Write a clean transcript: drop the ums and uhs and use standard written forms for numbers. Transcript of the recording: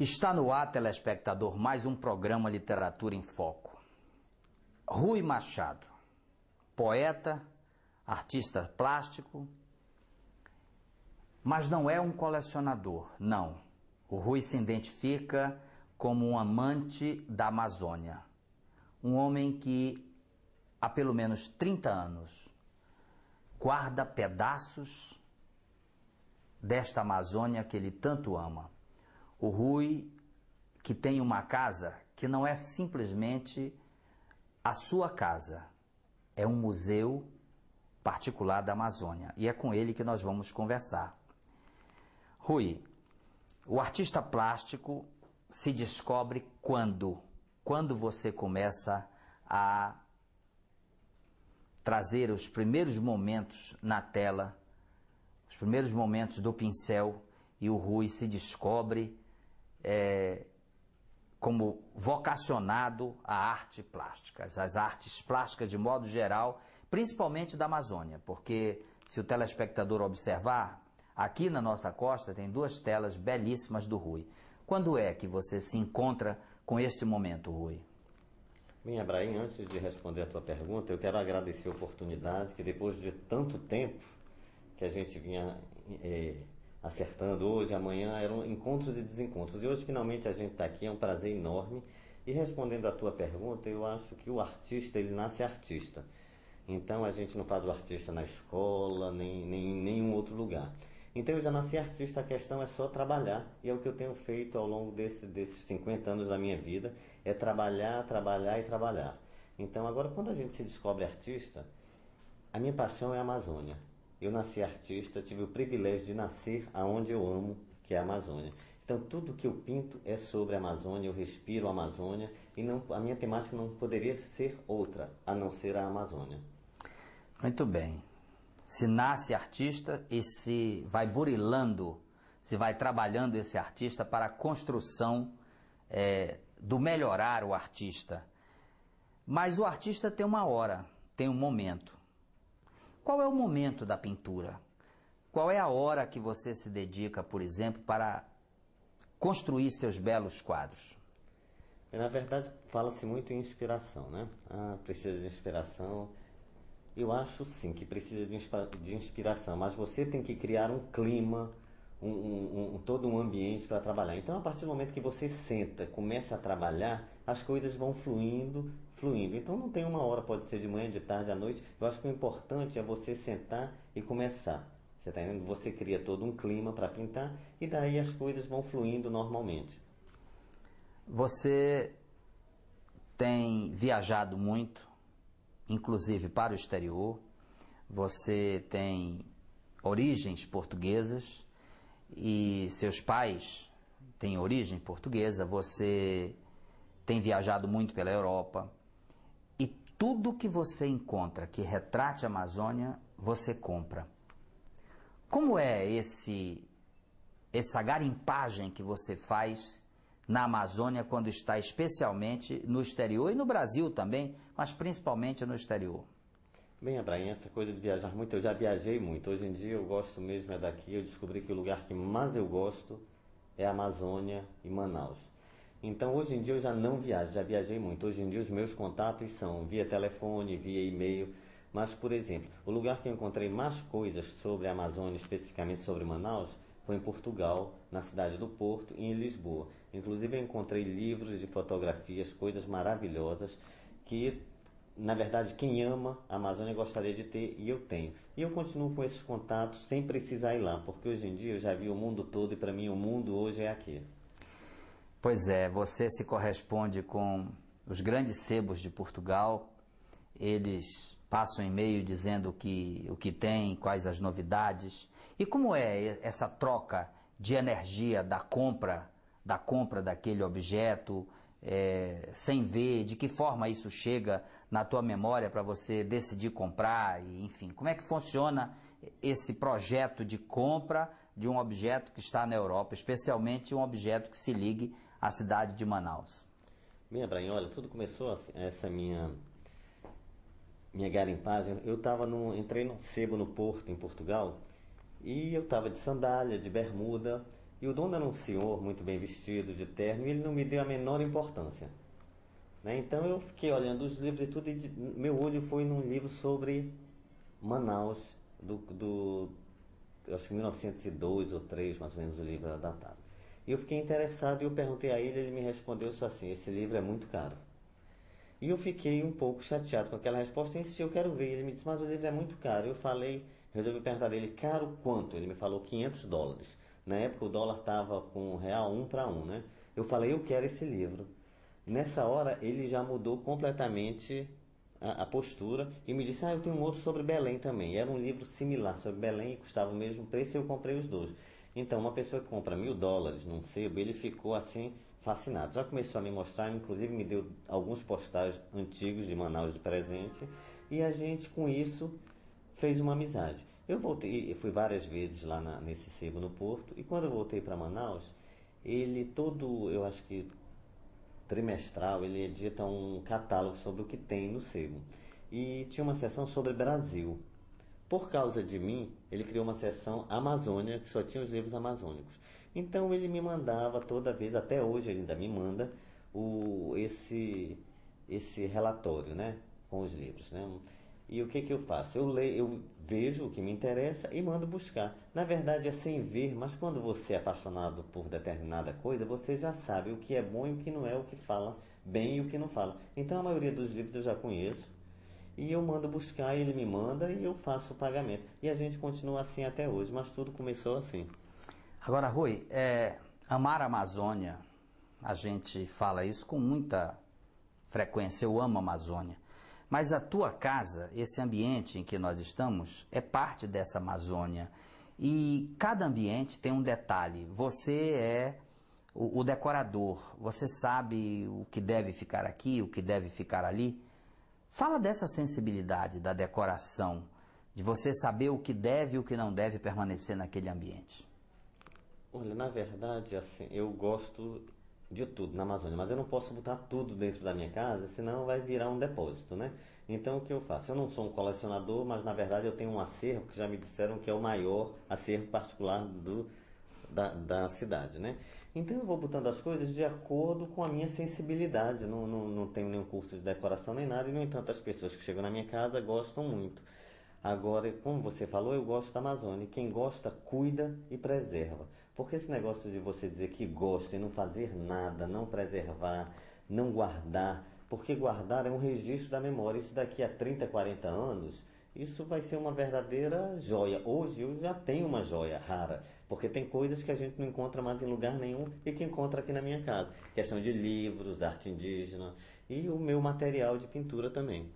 Está no ar, telespectador, mais um programa Literatura em Foco. Rui Machado, poeta, artista plástico, mas não é um colecionador, não. O Rui se identifica como um amante da Amazônia, um homem que há pelo menos 30 anos guarda pedaços desta Amazônia que ele tanto ama. O Rui, que tem uma casa que não é simplesmente a sua casa, é um museu particular da Amazônia, e é com ele que nós vamos conversar. Rui, o artista plástico se descobre quando? Quando você começa a trazer os primeiros momentos na tela, os primeiros momentos do pincel, e o Rui se descobre como vocacionado à arte plástica, às artes plásticas de modo geral, principalmente da Amazônia, porque se o telespectador observar, aqui na nossa costa tem duas telas belíssimas do Rui. Quando é que você se encontra com este momento, Rui? Bem, Abraim, antes de responder a tua pergunta, eu quero agradecer a oportunidade que depois de tanto tempo que a gente vinha acertando hoje, amanhã, eram encontros e desencontros. E hoje, finalmente, a gente está aqui, é um prazer enorme. E respondendo a tua pergunta, eu acho que o artista, ele nasce artista. Então, a gente não faz o artista na escola, nem em nenhum outro lugar. Então, eu já nasci artista, a questão é só trabalhar. E é o que eu tenho feito ao longo desses 50 anos da minha vida, é trabalhar, trabalhar e trabalhar. Então, agora, quando a gente se descobre artista, a minha paixão é a Amazônia. Eu nasci artista, tive o privilégio de nascer aonde eu amo, que é a Amazônia. Então, tudo que eu pinto é sobre a Amazônia, eu respiro a Amazônia, e a minha temática não poderia ser outra, a não ser a Amazônia. Muito bem. Se nasce artista e se vai burilando, se vai trabalhando esse artista para a construção do melhorar o artista. Mas o artista tem uma hora, tem um momento. Qual é o momento da pintura? Qual é a hora que você se dedica, por exemplo, para construir seus belos quadros? Na verdade, fala-se muito em inspiração, né? Precisa de inspiração. Eu acho sim que precisa de inspiração, mas você tem que criar um clima, todo um ambiente para trabalhar. Então, a partir do momento que você senta, começa a trabalhar, as coisas vão fluindo. Então, não tem uma hora, pode ser de manhã, de tarde, à noite. Eu acho que o importante é você sentar e começar. Você está entendendo? Você cria todo um clima para pintar e daí as coisas vão fluindo normalmente. Você tem viajado muito, inclusive para o exterior. Você tem origens portuguesas e seus pais têm origem portuguesa. Você tem viajado muito pela Europa e tudo que você encontra que retrate a Amazônia, você compra. Como é essa garimpagem que você faz na Amazônia quando está especialmente no exterior e no Brasil também, mas principalmente no exterior? Bem, Abraim, essa coisa de viajar muito, eu já viajei muito. Hoje em dia eu gosto mesmo é daqui. Eu descobri que o lugar que mais eu gosto é a Amazônia e Manaus. Então hoje em dia eu já não viajo, já viajei muito. Hoje em dia os meus contatos são via telefone, via e-mail. Mas, por exemplo, o lugar que eu encontrei mais coisas sobre a Amazônia, especificamente sobre Manaus, foi em Portugal, na cidade do Porto e em Lisboa. Inclusive eu encontrei livros de fotografias, coisas maravilhosas que, na verdade, quem ama a Amazônia gostaria de ter, e eu tenho. E eu continuo com esses contatos sem precisar ir lá, porque hoje em dia eu já vi o mundo todo e para mim o mundo hoje é aqui. Pois é, você se corresponde com os grandes sebos de Portugal. Eles passam e-mail dizendo o que tem, quais as novidades. E como é essa troca de energia da compra daquele objeto, sem ver, de que forma isso chega na tua memória para você decidir comprar, e, enfim, como é que funciona esse projeto de compra de um objeto que está na Europa, especialmente um objeto que se ligue à cidade de Manaus? Bem, Abraim, olha, tudo começou assim, essa minha garimpagem. Entrei num sebo no Porto, em Portugal, e eu estava de sandália, de bermuda, E o dono era um senhor muito bem vestido, de terno, e ele não me deu a menor importância. Né? Então eu fiquei olhando os livros e tudo, e meu olho foi num livro sobre Manaus, eu acho que 1902 ou 3, mais ou menos, o livro era datado. E eu fiquei interessado e eu perguntei a ele me respondeu só assim, esse livro é muito caro. E eu fiquei um pouco chateado com aquela resposta e insisti, eu quero ver. Ele me disse, mas o livro é muito caro. Eu falei, resolvi perguntar dele, caro quanto? Ele me falou $500. Na época o dólar estava com um real 1 para 1, né? Eu falei, eu quero esse livro. Nessa hora ele já mudou completamente a postura e me disse, eu tenho um outro sobre Belém também. E era um livro similar sobre Belém e custava o mesmo preço e eu comprei os dois. Então uma pessoa que compra $1000 num sebo, ele ficou assim fascinado. Já começou a me mostrar, inclusive me deu alguns postais antigos de Manaus de presente e a gente com isso fez uma amizade. Eu voltei, eu fui várias vezes lá nesse sebo no Porto e quando eu voltei para Manaus, ele todo, eu acho que trimestral, ele edita um catálogo sobre o que tem no sebo. E tinha uma seção sobre Brasil. Por causa de mim, ele criou uma seção Amazônia, que só tinha os livros amazônicos. Então ele me mandava toda vez, até hoje ele ainda me manda, esse relatório, né, com os livros, né? E o que que eu faço? Eu leio, eu vejo o que me interessa e mando buscar. Na verdade é sem ver, mas quando você é apaixonado por determinada coisa, você já sabe o que é bom e o que não é, o que fala bem e o que não fala. Então a maioria dos livros eu já conheço e eu mando buscar, ele me manda e eu faço o pagamento. E a gente continua assim até hoje, mas tudo começou assim. Agora, Rui, amar a Amazônia, a gente fala isso com muita frequência, eu amo a Amazônia. Mas a tua casa, esse ambiente em que nós estamos, é parte dessa Amazônia. E cada ambiente tem um detalhe. Você é o decorador, você sabe o que deve ficar aqui, o que deve ficar ali. Fala dessa sensibilidade da decoração, de você saber o que deve e o que não deve permanecer naquele ambiente. Olha, na verdade, assim, eu gosto de tudo na Amazônia, mas eu não posso botar tudo dentro da minha casa, senão vai virar um depósito, né? Então o que eu faço? Eu não sou um colecionador, mas na verdade eu tenho um acervo que já me disseram que é o maior acervo particular da cidade, né? Então eu vou botando as coisas de acordo com a minha sensibilidade. Não tenho nenhum curso de decoração nem nada, e no entanto as pessoas que chegam na minha casa gostam muito. Agora, como você falou, eu gosto da Amazônia. Quem gosta, cuida e preserva. Porque esse negócio de você dizer que gosta e não fazer nada, não preservar, não guardar, porque guardar é um registro da memória. Isso daqui a 30, 40 anos, isso vai ser uma verdadeira joia. Hoje eu já tenho uma joia rara, porque tem coisas que a gente não encontra mais em lugar nenhum e que encontra aqui na minha casa. Questão de livros, arte indígena e o meu material de pintura também.